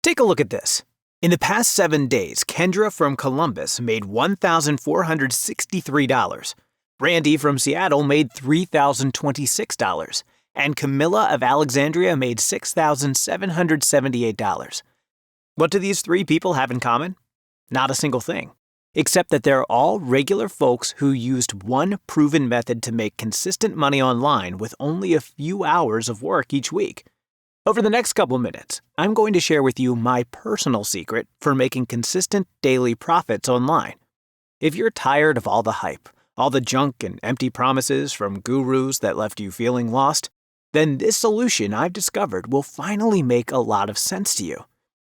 Take a look at this. In the past 7 days, Kendra from Columbus made $1,463. Randy from Seattle made $3,026. And Camilla of Alexandria made $6,778. What do these three people have in common? Not a single thing, except that they're all regular folks who used one proven method to make consistent money online with only a few hours of work each week. Over the next couple minutes, I'm going to share with you my personal secret for making consistent daily profits online. If you're tired of all the hype, all the junk and empty promises from gurus that left you feeling lost, then this solution I've discovered will finally make a lot of sense to you.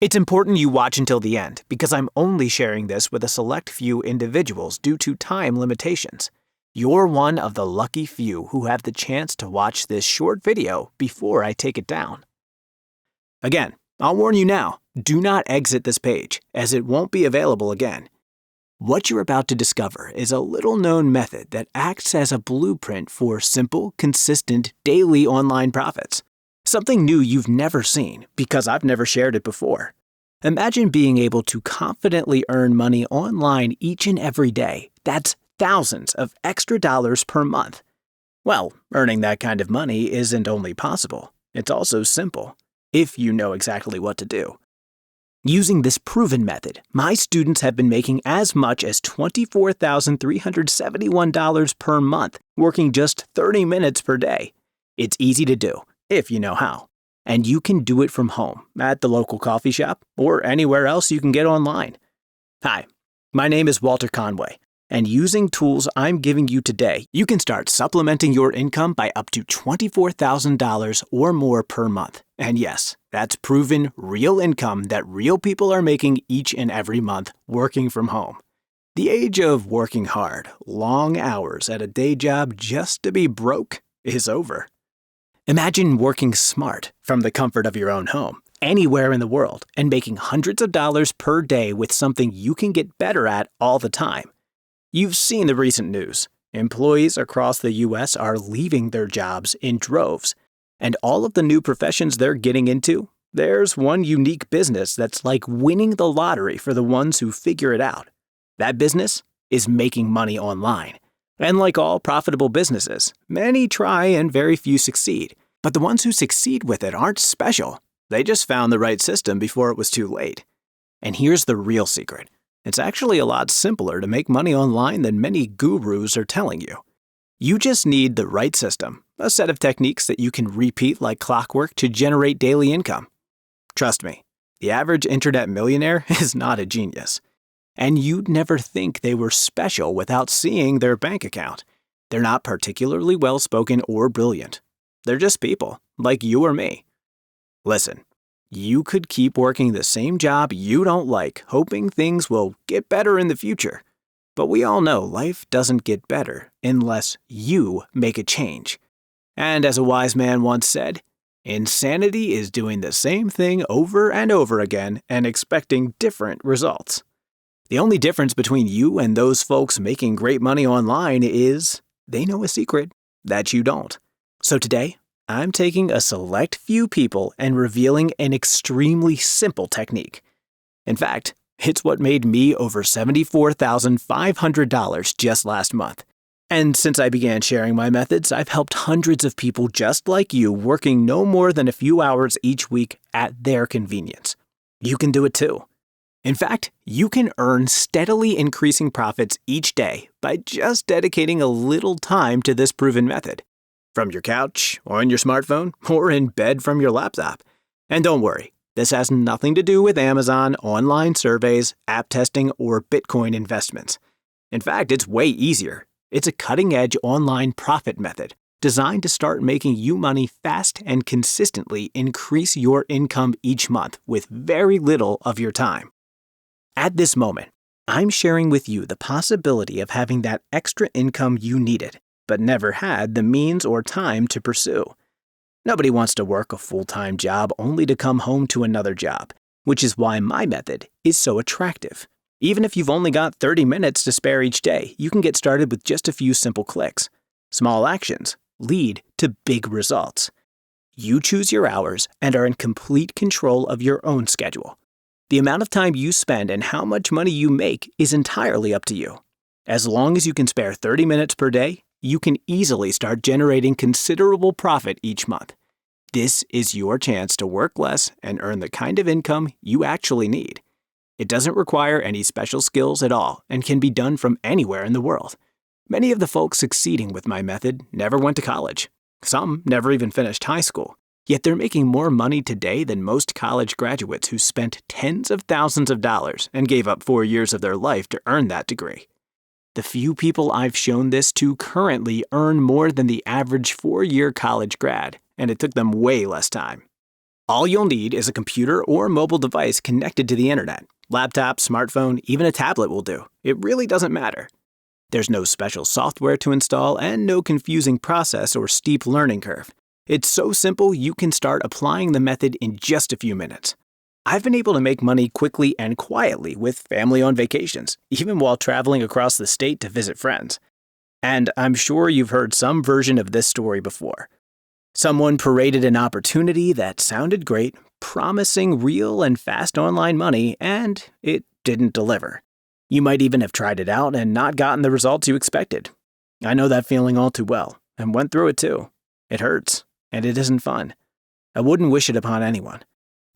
It's important you watch until the end because I'm only sharing this with a select few individuals due to time limitations. You're one of the lucky few who have the chance to watch this short video before I take it down. Again, I'll warn you now, do not exit this page, as it won't be available again. What you're about to discover is a little-known method that acts as a blueprint for simple, consistent, daily online profits. Something new you've never seen, because I've never shared it before. Imagine being able to confidently earn money online each and every day. That's thousands of extra dollars per month. Well, earning that kind of money isn't only possible, it's also simple, if you know exactly what to do. Using this proven method, my students have been making as much as $24,371 per month, working just 30 minutes per day. It's easy to do, if you know how. And you can do it from home, at the local coffee shop, or anywhere else you can get online. Hi, my name is Walter Conway, and using tools I'm giving you today, you can start supplementing your income by up to $24,000 or more per month. And yes, that's proven real income that real people are making each and every month working from home. The age of working hard, long hours at a day job just to be broke is over. Imagine working smart from the comfort of your own home, anywhere in the world, and making hundreds of dollars per day with something you can get better at all the time. You've seen the recent news. Employees across the U.S. are leaving their jobs in droves. And all of the new professions they're getting into, there's one unique business that's like winning the lottery for the ones who figure it out. That business is making money online. And like all profitable businesses, many try and very few succeed. But the ones who succeed with it aren't special. They just found the right system before it was too late. And here's the real secret. It's actually a lot simpler to make money online than many gurus are telling you. You just need the right system, a set of techniques that you can repeat like clockwork to generate daily income. Trust me, the average internet millionaire is not a genius. And you'd never think they were special without seeing their bank account. They're not particularly well-spoken or brilliant. They're just people, like you or me. Listen. You could keep working the same job you don't like, hoping things will get better in the future. But we all know life doesn't get better unless you make a change. And as a wise man once said, insanity is doing the same thing over and over again and expecting different results. The only difference between you and those folks making great money online is they know a secret that you don't. So today, I'm taking a select few people and revealing an extremely simple technique. In fact, it's what made me over $74,500 just last month. And since I began sharing my methods, I've helped hundreds of people just like you working no more than a few hours each week at their convenience. You can do it too. In fact, you can earn steadily increasing profits each day by just dedicating a little time to this proven method. From your couch, on your smartphone, or in bed from your laptop. And don't worry, this has nothing to do with Amazon, online surveys, app testing, or Bitcoin investments. In fact, it's way easier. It's a cutting-edge online profit method designed to start making you money fast and consistently increase your income each month with very little of your time. At this moment, I'm sharing with you the possibility of having that extra income you needed, but never had the means or time to pursue. Nobody wants to work a full-time job only to come home to another job, which is why my method is so attractive. Even if you've only got 30 minutes to spare each day, you can get started with just a few simple clicks. Small actions lead to big results. You choose your hours and are in complete control of your own schedule. The amount of time you spend and how much money you make is entirely up to you. As long as you can spare 30 minutes per day, you can easily start generating considerable profit each month. This is your chance to work less and earn the kind of income you actually need. It doesn't require any special skills at all and can be done from anywhere in the world. Many of the folks succeeding with my method never went to college. Some never even finished high school. Yet they're making more money today than most college graduates who spent tens of thousands of dollars and gave up 4 years of their life to earn that degree. The few people I've shown this to currently earn more than the average 4-year college grad, and it took them way less time. All you'll need is a computer or mobile device connected to the internet. Laptop, smartphone, even a tablet will do. It really doesn't matter. There's no special software to install and no confusing process or steep learning curve. It's so simple you can start applying the method in just a few minutes. I've been able to make money quickly and quietly with family on vacations, even while traveling across the state to visit friends. And I'm sure you've heard some version of this story before. Someone paraded an opportunity that sounded great, promising real and fast online money, and it didn't deliver. You might even have tried it out and not gotten the results you expected. I know that feeling all too well, and went through it too. It hurts, and it isn't fun. I wouldn't wish it upon anyone.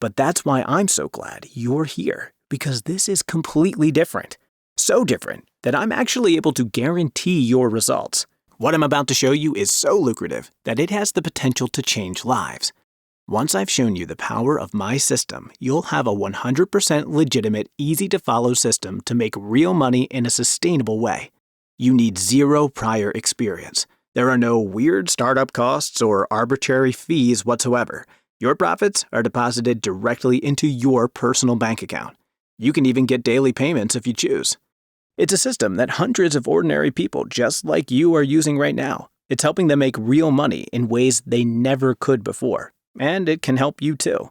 But that's why I'm so glad you're here, because this is completely different. So different that I'm actually able to guarantee your results. What I'm about to show you is so lucrative that it has the potential to change lives. Once I've shown you the power of my system, you'll have a 100% legitimate, easy-to-follow system to make real money in a sustainable way. You need zero prior experience. There are no weird startup costs or arbitrary fees whatsoever. Your profits are deposited directly into your personal bank account. You can even get daily payments if you choose. It's a system that hundreds of ordinary people just like you are using right now. It's helping them make real money in ways they never could before. And it can help you too.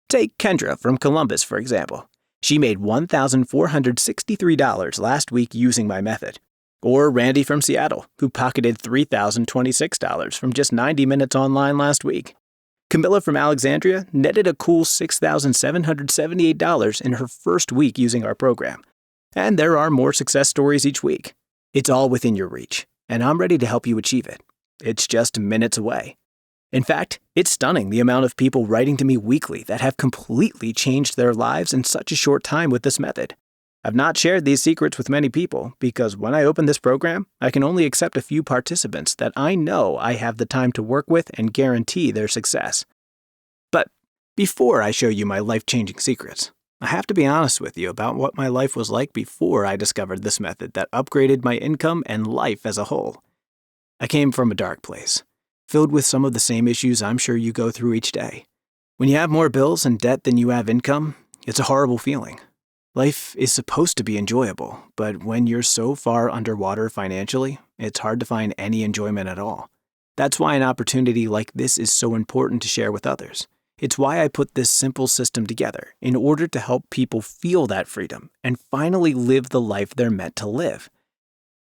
Take Kendra from Columbus, for example. She made $1,463 last week using my method. Or Randy from Seattle, who pocketed $3,026 from just 90 minutes online last week. Camilla from Alexandria netted a cool $6,778 in her first week using our program. And there are more success stories each week. It's all within your reach, and I'm ready to help you achieve it. It's just minutes away. In fact, it's stunning the amount of people writing to me weekly that have completely changed their lives in such a short time with this method. I've not shared these secrets with many people because when I open this program, I can only accept a few participants that I know I have the time to work with and guarantee their success. But before I show you my life-changing secrets, I have to be honest with you about what my life was like before I discovered this method that upgraded my income and life as a whole. I came from a dark place, filled with some of the same issues I'm sure you go through each day. When you have more bills and debt than you have income, it's a horrible feeling. Life is supposed to be enjoyable, but when you're so far underwater financially, it's hard to find any enjoyment at all. That's why an opportunity like this is so important to share with others. It's why I put this simple system together, in order to help people feel that freedom and finally live the life they're meant to live.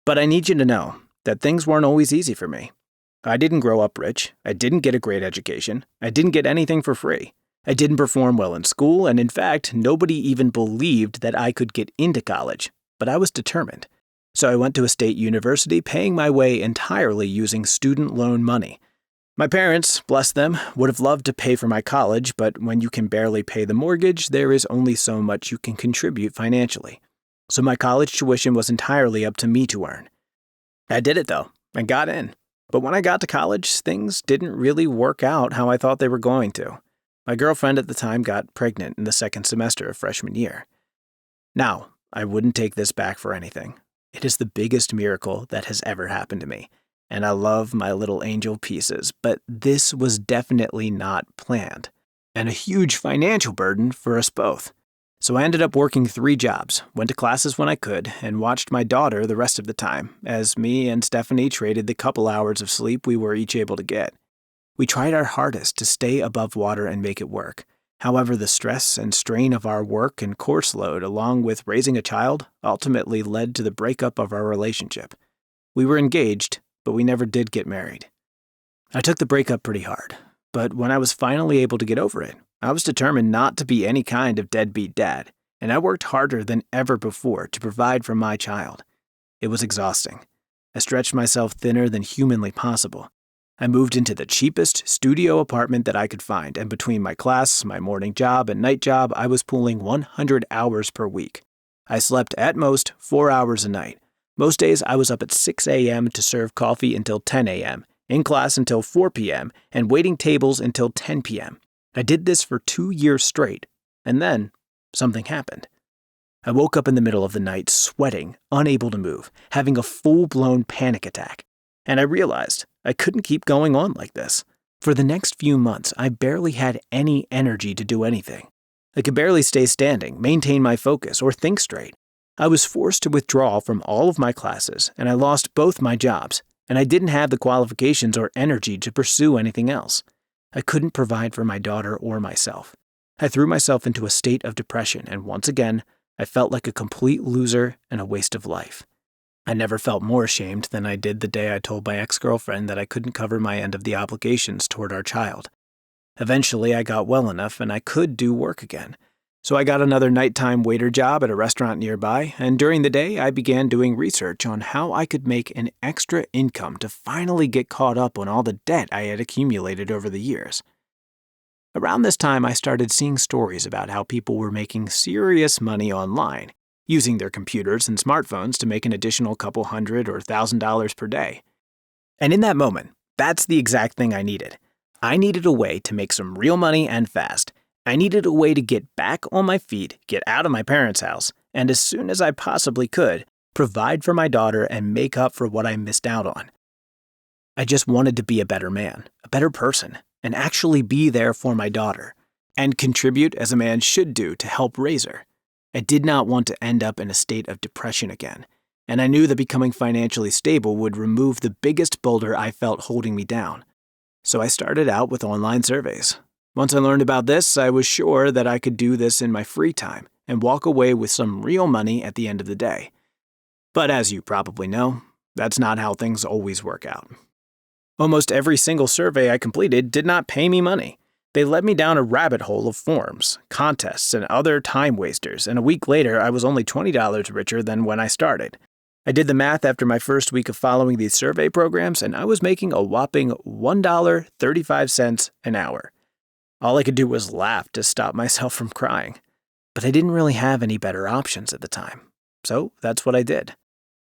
But I need you to know that things weren't always easy for me. I didn't grow up rich, I didn't get a great education, I didn't get anything for free. I didn't perform well in school, and in fact, nobody even believed that I could get into college, but I was determined. So I went to a state university, paying my way entirely using student loan money. My parents, bless them, would have loved to pay for my college, but when you can barely pay the mortgage, there is only so much you can contribute financially. So my college tuition was entirely up to me to earn. I did it though, and got in. But when I got to college, things didn't really work out how I thought they were going to. My girlfriend at the time got pregnant in the second semester of freshman year. Now, I wouldn't take this back for anything. It is the biggest miracle that has ever happened to me, and I love my little angel pieces, but this was definitely not planned, and a huge financial burden for us both. So I ended up working 3 jobs, went to classes when I could, and watched my daughter the rest of the time, as me and Stephanie traded the couple hours of sleep we were each able to get. We tried our hardest to stay above water and make it work. However, the stress and strain of our work and course load, along with raising a child, ultimately led to the breakup of our relationship. We were engaged, but we never did get married. I took the breakup pretty hard, But when I was finally able to get over it, I was determined not to be any kind of deadbeat dad, and I worked harder than ever before to provide for my child. It was exhausting. I stretched myself thinner than humanly possible. I moved into the cheapest studio apartment that I could find, and between my class, my morning job, and night job, I was pulling 100 hours per week. I slept at most 4 hours a night. Most days I was up at 6 a.m. to serve coffee until 10 a.m., in class until 4 p.m., and waiting tables until 10 p.m. I did this for 2 years straight, and then something happened. I woke up in the middle of the night sweating, unable to move, having a full-blown panic attack, and I realized I couldn't keep going on like this. For the next few months, I barely had any energy to do anything. I could barely stay standing, maintain my focus, or think straight. I was forced to withdraw from all of my classes, and I lost both my jobs, and I didn't have the qualifications or energy to pursue anything else. I couldn't provide for my daughter or myself. I threw myself into a state of depression, and once again, I felt like a complete loser and a waste of life. I never felt more ashamed than I did the day I told my ex-girlfriend that I couldn't cover my end of the obligations toward our child. Eventually, I got well enough and I could do work again. So I got another nighttime waiter job at a restaurant nearby, and during the day, I began doing research on how I could make an extra income to finally get caught up on all the debt I had accumulated over the years. Around this time, I started seeing stories about how people were making serious money online, using their computers and smartphones to make an additional couple $100 or $1,000 per day. And in that moment, that's the exact thing I needed. I needed a way to make some real money and fast. I needed a way to get back on my feet, get out of my parents' house, and as soon as I possibly could, provide for my daughter and make up for what I missed out on. I just wanted to be a better man, a better person, and actually be there for my daughter, and contribute as a man should do to help raise her. I did not want to end up in a state of depression again, and I knew that becoming financially stable would remove the biggest boulder I felt holding me down. So I started out with online surveys. Once I learned about this, I was sure that I could do this in my free time and walk away with some real money at the end of the day. But as you probably know, that's not how things always work out. Almost every single survey I completed did not pay me money. They led me down a rabbit hole of forms, contests, and other time wasters, and a week later I was only $20 richer than when I started. I did the math after my first week of following these survey programs, and I was making a whopping $1.35 an hour. All I could do was laugh to stop myself from crying. But I didn't really have any better options at the time. So that's what I did.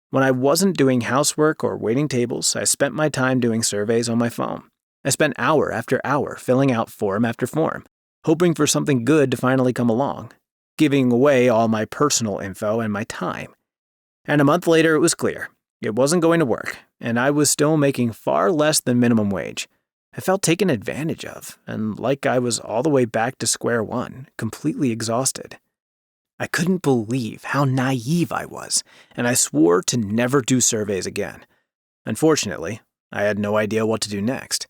When I wasn't doing housework or waiting tables, I spent my time doing surveys on my phone. I spent hour after hour filling out form after form, hoping for something good to finally come along, giving away all my personal info and my time. And a month later, it was clear. It wasn't going to work, and I was still making far less than minimum wage. I felt taken advantage of, and like I was all the way back to square one, completely exhausted. I couldn't believe how naive I was, and I swore to never do surveys again. Unfortunately, I had no idea what to do next,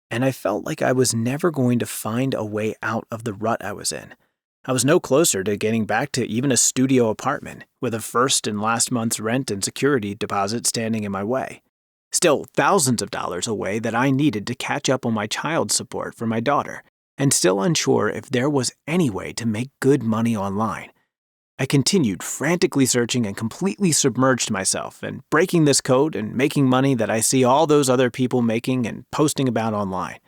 and I felt like I was never going to find a way out of the rut I was in. I was no closer to getting back to even a studio apartment, with a first and last month's rent and security deposit standing in my way. Still thousands of dollars away that I needed to catch up on my child support for my daughter, and still unsure if there was any way to make good money online. I continued frantically searching and completely submerged myself in breaking this code and making money that I see all those other people making and posting about online.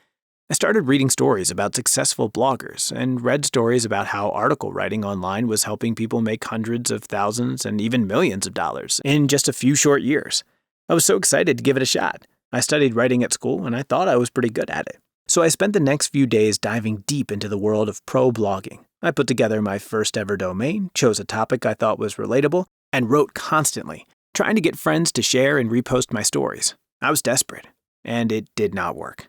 I started reading stories about successful bloggers and read stories about how article writing online was helping people make hundreds of thousands and even millions of dollars in just a few short years. I was so excited to give it a shot. I studied writing at school and I thought I was pretty good at it. So I spent the next few days diving deep into the world of pro blogging. I put together my first ever domain, chose a topic I thought was relatable, and wrote constantly, trying to get friends to share and repost my stories. I was desperate, and it did not work.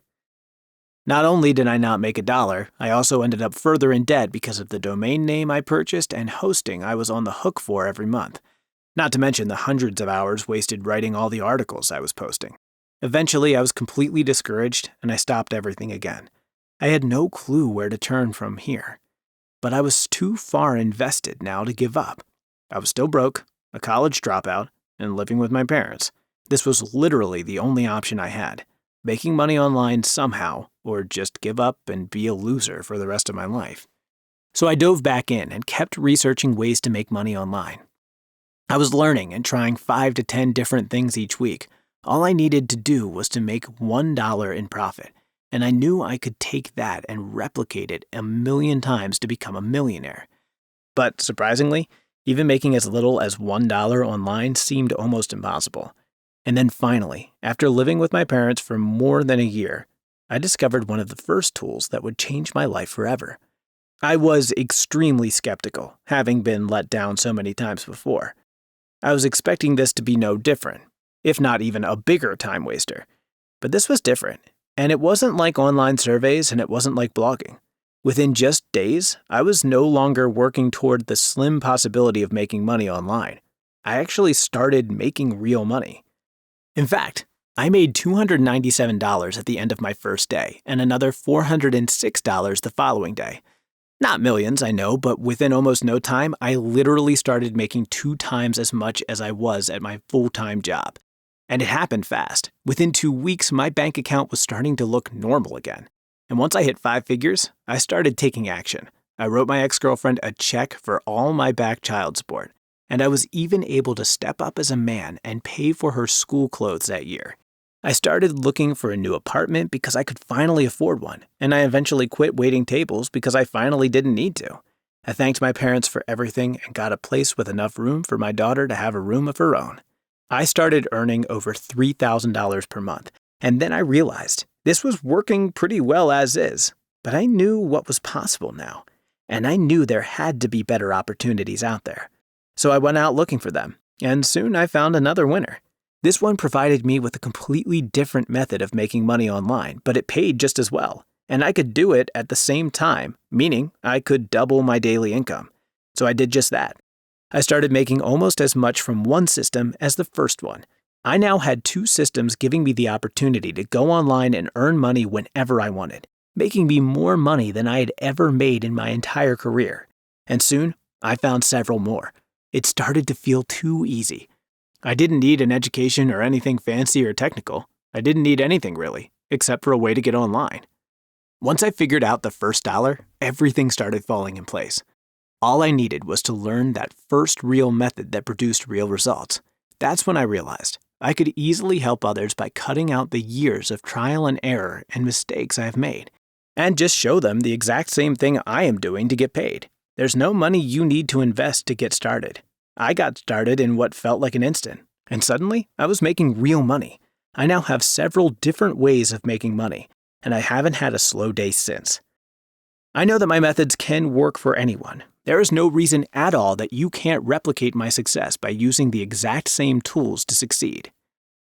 Not only did I not make $1, I also ended up further in debt because of the domain name I purchased and hosting I was on the hook for every month. Not to mention the hundreds of hours wasted writing all the articles I was posting. Eventually, I was completely discouraged, and I stopped everything again. I had no clue where to turn from here. But I was too far invested now to give up. I was still broke, a college dropout, and living with my parents. This was literally the only option I had. making money online somehow, or just give up and be a loser for the rest of my life. So I dove back in and kept researching ways to make money online. I was learning and trying 5 to 10 different things each week. All I needed to do was to make $1 in profit, and I knew I could take that and replicate it 1,000,000 times to become a millionaire. But surprisingly, even making as little as $1 online seemed almost impossible. And then finally, after living with my parents for more than a year, I discovered one of the first tools that would change my life forever. I was extremely skeptical, having been let down so many times before. I was expecting this to be no different, if not even a bigger time waster. But this was different, and it wasn't like online surveys and it wasn't like blogging. Within just days, I was no longer working toward the slim possibility of making money online. I actually started making real money. In fact, I made $297 at the end of my first day and another $406 the following day. Not millions, I know, but within almost no time, I literally started making 2 times as much as I was at my full-time job. And it happened fast. Within 2 weeks, my bank account was starting to look normal again. And once I hit 5 figures, I started taking action. I wrote my ex-girlfriend a check for all my back child support. And I was even able to step up as a man and pay for her school clothes that year. I started looking for a new apartment because I could finally afford one, and I eventually quit waiting tables because I finally didn't need to. I thanked my parents for everything and got a place with enough room for my daughter to have a room of her own. I started earning over $3,000 per month, and then I realized this was working pretty well as is, but I knew what was possible now, and I knew there had to be better opportunities out there. So I went out looking for them, and soon I found another winner. This one provided me with a completely different method of making money online, but it paid just as well, and I could do it at the same time, meaning I could double my daily income. So I did just that. I started making almost as much from one system as the first one. I now had 2 systems giving me the opportunity to go online and earn money whenever I wanted, making me more money than I had ever made in my entire career. And soon, I found several more. It started to feel too easy. I didn't need an education or anything fancy or technical. I didn't need anything really, except for a way to get online. Once I figured out the first dollar, everything started falling in place. All I needed was to learn that first real method that produced real results. That's when I realized I could easily help others by cutting out the years of trial and error and mistakes I've made, and just show them the exact same thing I am doing to get paid. There's no money you need to invest to get started. I got started in what felt like an instant, and suddenly I was making real money. I now have several different ways of making money, and I haven't had a slow day since. I know that my methods can work for anyone. There is no reason at all that you can't replicate my success by using the exact same tools to succeed.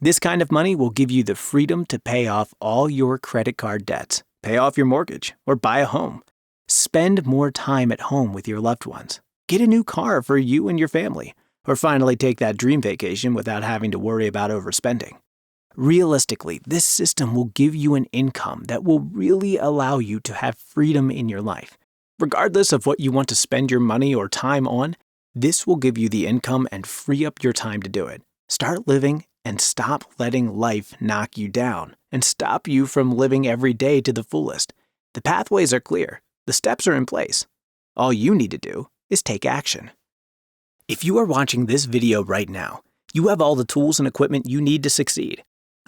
This kind of money will give you the freedom to pay off all your credit card debts, pay off your mortgage, or buy a home. Spend more time at home with your loved ones. Get a new car for you and your family, or finally take that dream vacation without having to worry about overspending. Realistically, this system will give you an income that will really allow you to have freedom in your life. Regardless of what you want to spend your money or time on, this will give you the income and free up your time to do it. Start living and stop letting life knock you down and stop you from living every day to the fullest. The pathways are clear. The steps are in place. All you need to do is take action. If you are watching this video right now, you have all the tools and equipment you need to succeed.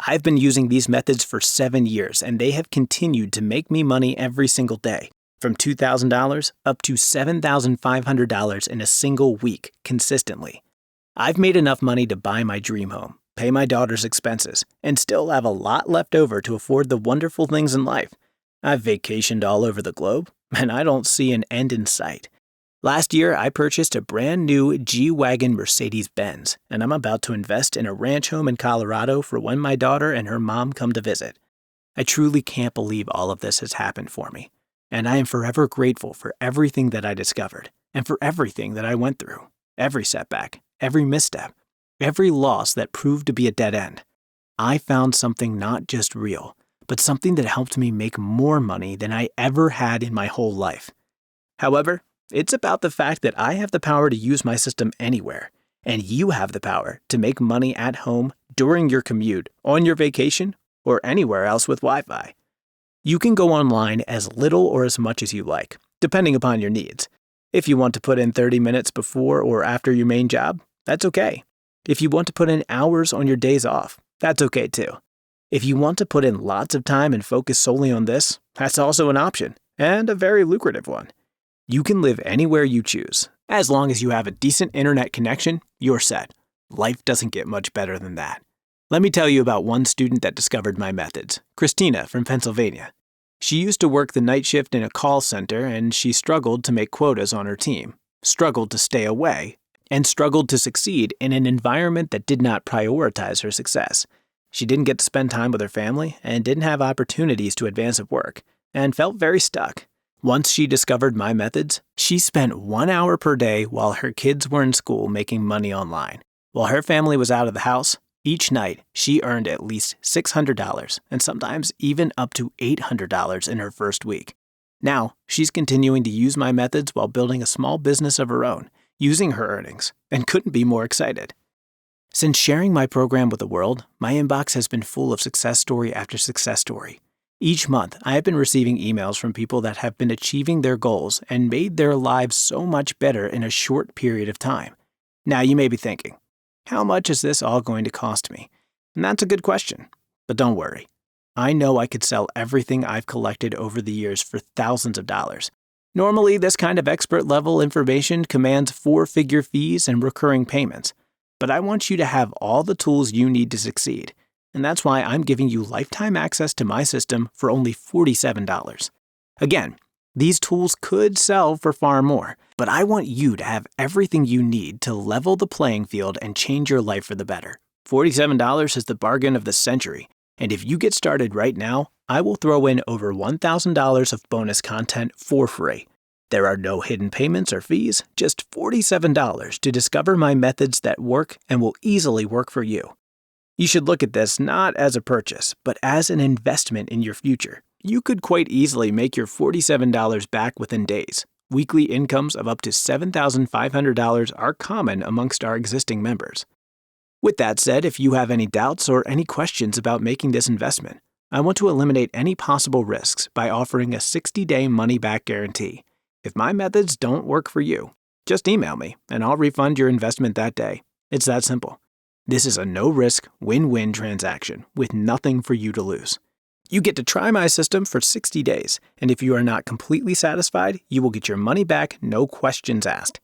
I've been using these methods for 7 years, and they have continued to make me money every single day, from $2,000 up to $7,500 in a single week consistently. I've made enough money to buy my dream home, pay my daughter's expenses, and still have a lot left over to afford the wonderful things in life. I've vacationed all over the globe, and I don't see an end in sight. Last year, I purchased a brand new G-Wagon Mercedes-Benz, and I'm about to invest in a ranch home in Colorado for when my daughter and her mom come to visit. I truly can't believe all of this has happened for me, and I am forever grateful for everything that I discovered, and for everything that I went through, every setback, every misstep, every loss that proved to be a dead end. I found something not just real, but something that helped me make more money than I ever had in my whole life. However, it's about the fact that I have the power to use my system anywhere, and you have the power to make money at home, during your commute, on your vacation, or anywhere else with Wi-Fi. You can go online as little or as much as you like, depending upon your needs. If you want to put in 30 minutes before or after your main job, that's okay. If you want to put in hours on your days off, that's okay too. If you want to put in lots of time and focus solely on this, that's also an option, and a very lucrative one. You can live anywhere you choose. As long as you have a decent internet connection, you're set. Life doesn't get much better than that. Let me tell you about one student that discovered my methods, Christina from Pennsylvania. She used to work the night shift in a call center, and she struggled to make quotas on her team, struggled to stay away, and struggled to succeed in an environment that did not prioritize her success. She didn't get to spend time with her family and didn't have opportunities to advance at work, and felt very stuck. Once she discovered my methods, she spent 1 hour per day while her kids were in school making money online. While her family was out of the house, each night she earned at least $600 and sometimes even up to $800 in her first week. Now, she's continuing to use my methods while building a small business of her own, using her earnings, and couldn't be more excited. Since sharing my program with the world, my inbox has been full of success story after success story. Each month, I have been receiving emails from people that have been achieving their goals and made their lives so much better in a short period of time. Now you may be thinking, how much is this all going to cost me? And that's a good question. But don't worry. I know I could sell everything I've collected over the years for thousands of dollars. Normally, this kind of expert-level information commands 4-figure fees and recurring payments. But I want you to have all the tools you need to succeed. And that's why I'm giving you lifetime access to my system for only $47. Again, these tools could sell for far more, but I want you to have everything you need to level the playing field and change your life for the better. $47 is the bargain of the century, and if you get started right now, I will throw in over $1,000 of bonus content for free. There are no hidden payments or fees, just $47 to discover my methods that work and will easily work for you. You should look at this not as a purchase, but as an investment in your future. You could quite easily make your $47 back within days. Weekly incomes of up to $7,500 are common amongst our existing members. With that said, if you have any doubts or any questions about making this investment, I want to eliminate any possible risks by offering a 60-day money-back guarantee. If my methods don't work for you, just email me and I'll refund your investment that day. It's that simple. This is a no-risk, win-win transaction with nothing for you to lose. You get to try my system for 60 days, and if you are not completely satisfied, you will get your money back, no questions asked.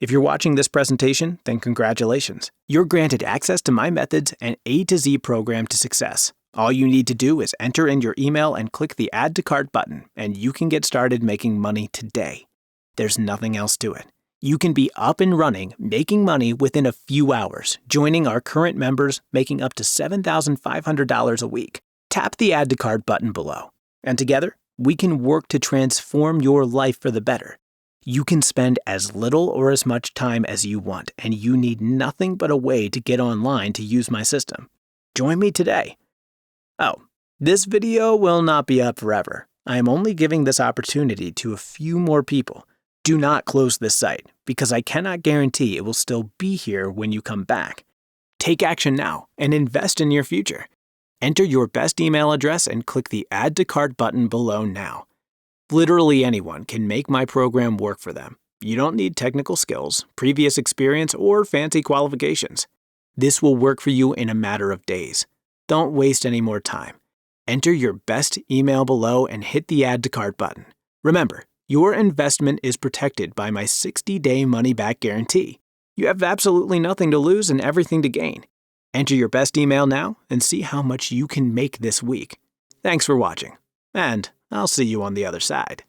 If you're watching this presentation, then congratulations. You're granted access to my methods and A to Z program to success. All you need to do is enter in your email and click the Add to Cart button, and you can get started making money today. There's nothing else to it. You can be up and running, making money within a few hours, joining our current members, making up to $7,500 a week. Tap the Add to Cart button below, and together, we can work to transform your life for the better. You can spend as little or as much time as you want, and you need nothing but a way to get online to use my system. Join me today. Oh, this video will not be up forever. I am only giving this opportunity to a few more people. Do not close this site, because I cannot guarantee it will still be here when you come back. Take action now and invest in your future. Enter your best email address and click the Add to Cart button below now. Literally anyone can make my program work for them. You don't need technical skills, previous experience, or fancy qualifications. This will work for you in a matter of days. Don't waste any more time. Enter your best email below and hit the Add to Cart button. Remember, your investment is protected by my 60-day money-back guarantee. You have absolutely nothing to lose and everything to gain. Enter your best email now and see how much you can make this week. Thanks for watching, and I'll see you on the other side.